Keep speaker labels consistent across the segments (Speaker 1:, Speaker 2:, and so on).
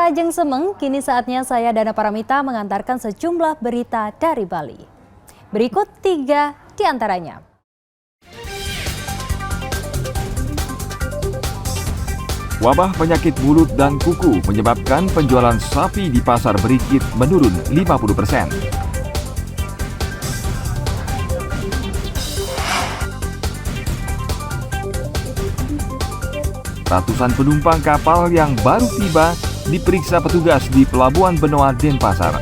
Speaker 1: Pemirsa Ajeng Semeng, kini saatnya saya Dana Paramita mengantarkan sejumlah berita dari Bali. Berikut 3 di antaranya.
Speaker 2: Wabah penyakit mulut dan kuku menyebabkan penjualan sapi di pasar Berikit menurun 50%. Ratusan penumpang kapal yang baru tiba diperiksa petugas di Pelabuhan Benoa, Denpasar.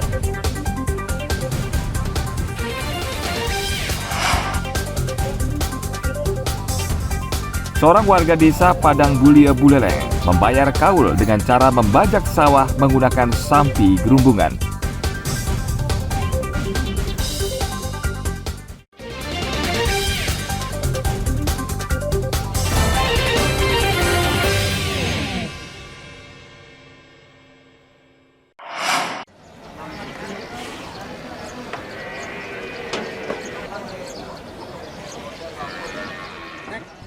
Speaker 2: Seorang warga desa Padang Bulia Buleleng membayar kaul dengan cara membajak sawah menggunakan sampi gerumbungan.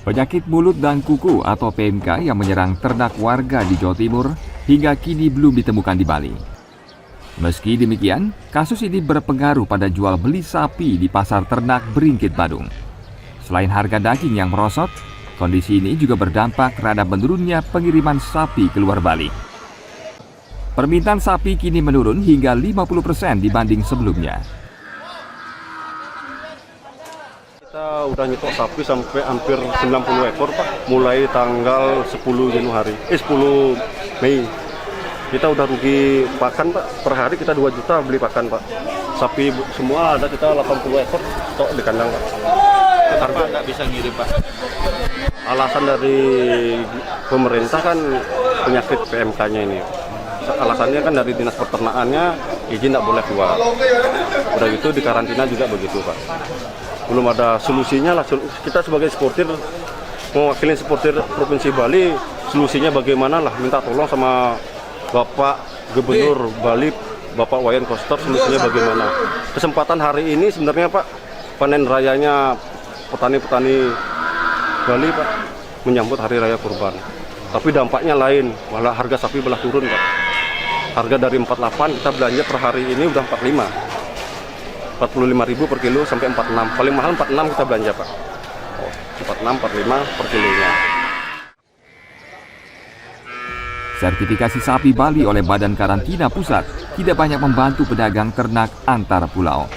Speaker 2: Penyakit mulut dan kuku atau PMK yang menyerang ternak warga di Jawa Timur hingga kini belum ditemukan di Bali. Meski demikian, kasus ini berpengaruh pada jual beli sapi di pasar ternak Beringkit, Badung. Selain harga daging yang merosot, kondisi ini juga berdampak terhadap menurunnya pengiriman sapi keluar Bali. Permintaan sapi kini menurun hingga 50% dibanding sebelumnya.
Speaker 3: Kita udah nyetok sapi sampai hampir 90 ekor Pak, mulai tanggal 10 Mei. Kita udah rugi pakan Pak, per hari kita 2 juta beli pakan Pak. Sapi semua ada kita 80 ekor stok di kandang Pak.
Speaker 4: Kenapa nggak bisa ngirim Pak?
Speaker 3: Alasan dari pemerintah kan penyakit PMK-nya ini. Alasannya kan dari dinas peternakannya izin nggak boleh keluar. Udah gitu di karantina juga begitu Pak. Belum ada solusinya lah. Kita sebagai supporter, mewakili supporter Provinsi Bali, solusinya bagaimana lah, minta tolong sama Bapak Gubernur Bali, Bapak Wayan Koster, solusinya bagaimana. Kesempatan hari ini sebenarnya Pak, panen rayanya petani-petani Bali Pak, menyambut Hari Raya Kurban. Tapi dampaknya lain, malah harga sapi belah turun Pak. Harga dari 48 kita belanja per hari ini udah 45. 45.000 per kilo sampai 46. Paling mahal 46 kita belanja Pak. 46, 45 per kilonya.
Speaker 2: Sertifikasi sapi Bali oleh Badan Karantina Pusat tidak banyak membantu pedagang ternak antar pulau.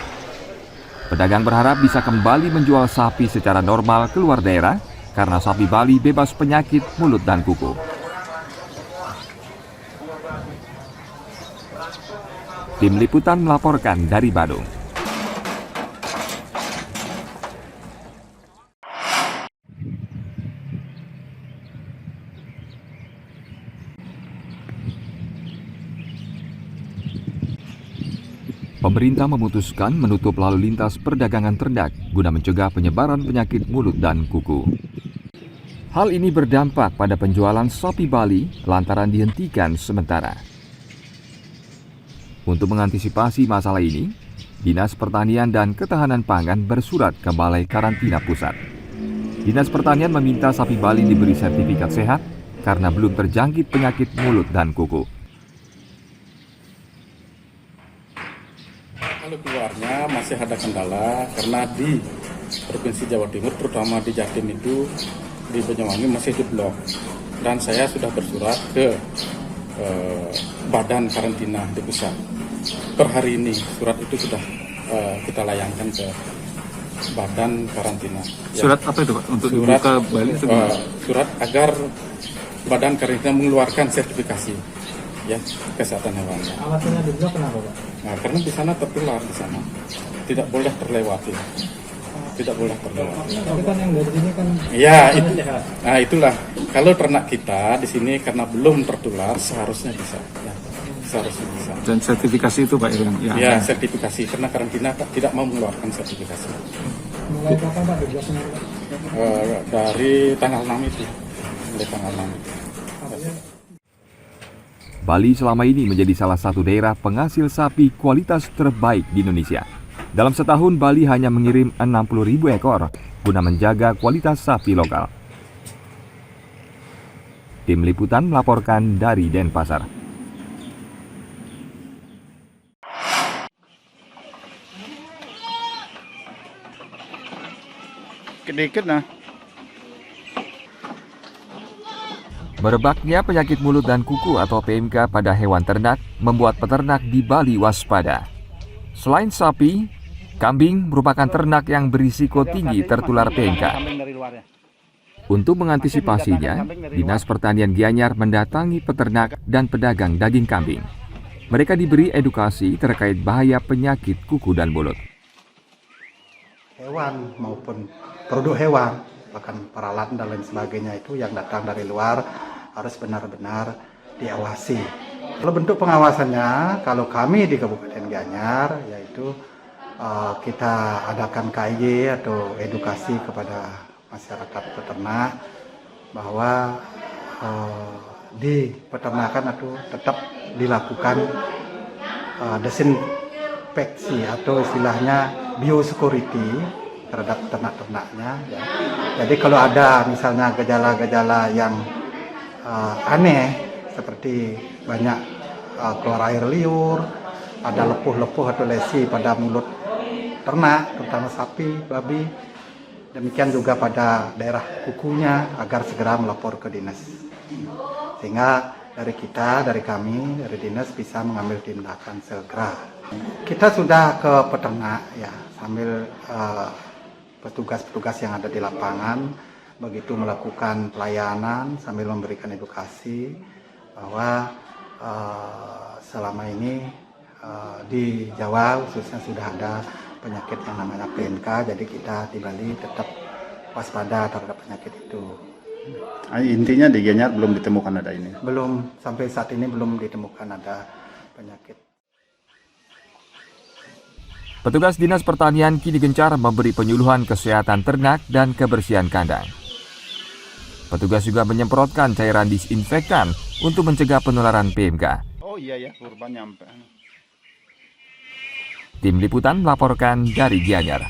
Speaker 2: Pedagang berharap bisa kembali menjual sapi secara normal keluar daerah karena sapi Bali bebas penyakit mulut dan kuku. Tim Liputan melaporkan dari Badung. Pemerintah memutuskan menutup lalu lintas perdagangan ternak guna mencegah penyebaran penyakit mulut dan kuku. Hal ini berdampak pada penjualan sapi Bali lantaran dihentikan sementara. Untuk mengantisipasi masalah ini, Dinas Pertanian dan Ketahanan Pangan bersurat ke Balai Karantina Pusat. Dinas Pertanian meminta sapi Bali diberi sertifikat sehat karena belum terjangkit penyakit mulut dan kuku.
Speaker 5: Kalau keluarnya masih ada kendala karena di Provinsi Jawa Timur, terutama di Jatim itu, di Banyuwangi masih diblok. Dan saya sudah bersurat ke Badan Karantina di pusat. Per hari ini surat itu sudah kita layangkan ke Badan Karantina.
Speaker 4: Surat apa itu Pak? Untuk
Speaker 5: surat,
Speaker 4: dibuka Bali?
Speaker 5: Surat agar Badan Karantina mengeluarkan sertifikasi ya kesehatan hewannya.
Speaker 6: Alasannya diblok kenapa Pak?
Speaker 5: Nah, karena di sana tertular di sana, tidak boleh terlewati, tidak boleh terlewati.
Speaker 6: Tapi kan yang dari sini kan.
Speaker 5: Ya, itu, nah itulah. Kalau ternak kita di sini karena belum tertular, seharusnya bisa. Ya, seharusnya bisa.
Speaker 4: Dan sertifikasi itu Pak yang
Speaker 5: ya, sertifikasi karena karantina tidak mau mengeluarkan sertifikasi.
Speaker 6: Mulai kapan Pak dibloknya?
Speaker 5: Dari tanggal 6 itu, mulai tanggal 6 itu.
Speaker 2: Bali selama ini menjadi salah satu daerah penghasil sapi kualitas terbaik di Indonesia. Dalam setahun, Bali hanya mengirim 60.000 ekor guna menjaga kualitas sapi lokal. Tim Liputan melaporkan dari Denpasar.
Speaker 4: dikit-dikit nah.
Speaker 2: Merebaknya penyakit mulut dan kuku atau PMK pada hewan ternak membuat peternak di Bali waspada. Selain sapi, kambing merupakan ternak yang berisiko tinggi tertular PMK. Untuk mengantisipasinya, Dinas Pertanian Gianyar mendatangi peternak dan pedagang daging kambing. Mereka diberi edukasi terkait bahaya penyakit kuku dan mulut.
Speaker 7: Hewan maupun produk hewan, bahkan peralatan dan lain sebagainya itu yang datang dari luar harus benar-benar diawasi. Kalau bentuk pengawasannya, kalau kami di Kabupaten Gianyar, yaitu kita adakan KIG atau edukasi kepada masyarakat peternak bahwa di peternakan itu tetap dilakukan desinfeksi atau istilahnya biosecurity terhadap ternak-ternaknya. Ya. Jadi kalau ada misalnya gejala-gejala yang aneh seperti banyak keluar air liur, ada lepuh-lepuh atau lesi pada mulut ternak, terutama sapi, babi, demikian juga pada daerah kukunya agar segera melapor ke dinas. Sehingga dari kami, dari dinas bisa mengambil tindakan segera. Kita sudah ke peternak ya, sambil petugas-petugas yang ada di lapangan begitu melakukan pelayanan sambil memberikan edukasi bahwa selama ini di Jawa khususnya sudah ada penyakit yang namanya PMK, jadi kita di Bali tetap waspada terhadap penyakit itu.
Speaker 4: Intinya di Gianyar belum ditemukan ada ini.
Speaker 7: Belum, sampai saat ini belum ditemukan ada penyakit.
Speaker 2: Petugas Dinas Pertanian kini gencar memberi penyuluhan kesehatan ternak dan kebersihan kandang. Petugas juga menyemprotkan cairan disinfektan untuk mencegah penularan PMK.
Speaker 4: Oh iya ya, kurban nyampe.
Speaker 2: Tim Liputan melaporkan dari Gianyar.